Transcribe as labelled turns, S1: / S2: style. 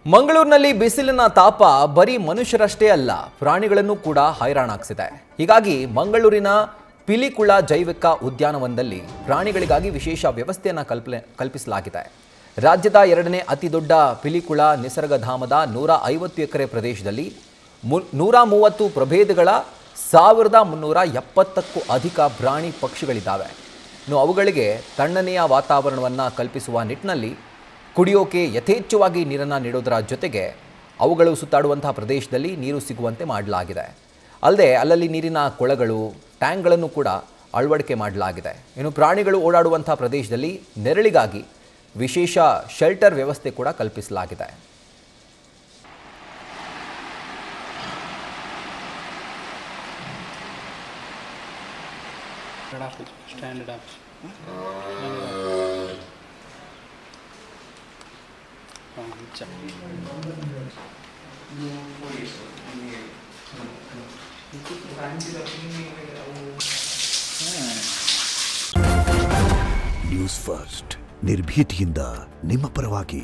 S1: ಮಂಗಳೂರಿನಲ್ಲಿ ಬಿಸಿಲಿನ ತಾಪ ಬರೀ ಮನುಷ್ಯರಷ್ಟೇ ಅಲ್ಲ, ಪ್ರಾಣಿಗಳನ್ನು ಕೂಡ ಹೈರಾಣಾಗಿಸಿದೆ. ಹೀಗಾಗಿ ಮಂಗಳೂರಿನ ಪಿಲಿಕುಳ ಜೈವಿಕ ಉದ್ಯಾನವನದಲ್ಲಿ ಪ್ರಾಣಿಗಳಿಗಾಗಿ ವಿಶೇಷ ವ್ಯವಸ್ಥೆಯನ್ನು ಕಲ್ಪಿಸಲಾಗಿದೆ. ರಾಜ್ಯದ ಎರಡನೇ ಅತಿದೊಡ್ಡ ಪಿಲಿಕುಳ ನಿಸರ್ಗಧಾಮದ 150 ಎಕರೆ ಪ್ರದೇಶದಲ್ಲಿ 130 ಪ್ರಭೇದಗಳ 1370ಕ್ಕೂ ಅಧಿಕ ಪ್ರಾಣಿ ಪಕ್ಷಿಗಳಿದ್ದಾವೆ. ಇನ್ನು ಅವುಗಳಿಗೆ ತಣ್ಣನೆಯ ವಾತಾವರಣವನ್ನು ಕಲ್ಪಿಸುವ ನಿಟ್ಟಿನಲ್ಲಿ ಕುಡಿಯೋಕೆ ಯಥೇಚ್ಛವಾಗಿ ನೀರನ್ನು ನೀಡೋದರ ಜೊತೆಗೆ ಅವುಗಳು ಸುತ್ತಾಡುವಂತಹ ಪ್ರದೇಶದಲ್ಲಿ ನೀರು ಸಿಗುವಂತೆ ಮಾಡಲಾಗಿದೆ. ಅಲ್ಲದೆ ಅಲ್ಲಲ್ಲಿ ನೀರಿನ ಕೊಳಗಳು, ಟ್ಯಾಂಕ್ಗಳನ್ನು ಕೂಡ ಅಳವಡಿಕೆ ಮಾಡಲಾಗಿದೆ. ಇನ್ನು ಪ್ರಾಣಿಗಳು ಓಡಾಡುವಂತಹ ಪ್ರದೇಶದಲ್ಲಿ ನೆರಳಿಗಾಗಿ ವಿಶೇಷ ಶೆಲ್ಟರ್ ವ್ಯವಸ್ಥೆ ಕೂಡ ಕಲ್ಪಿಸಲಾಗಿದೆ.
S2: ನ್ಯೂಸ್ ಫಸ್ಟ್ ನಿರ್ಭೀತಿಯಿಂದ ನಿಮ್ಮ ಪರವಾಗಿ.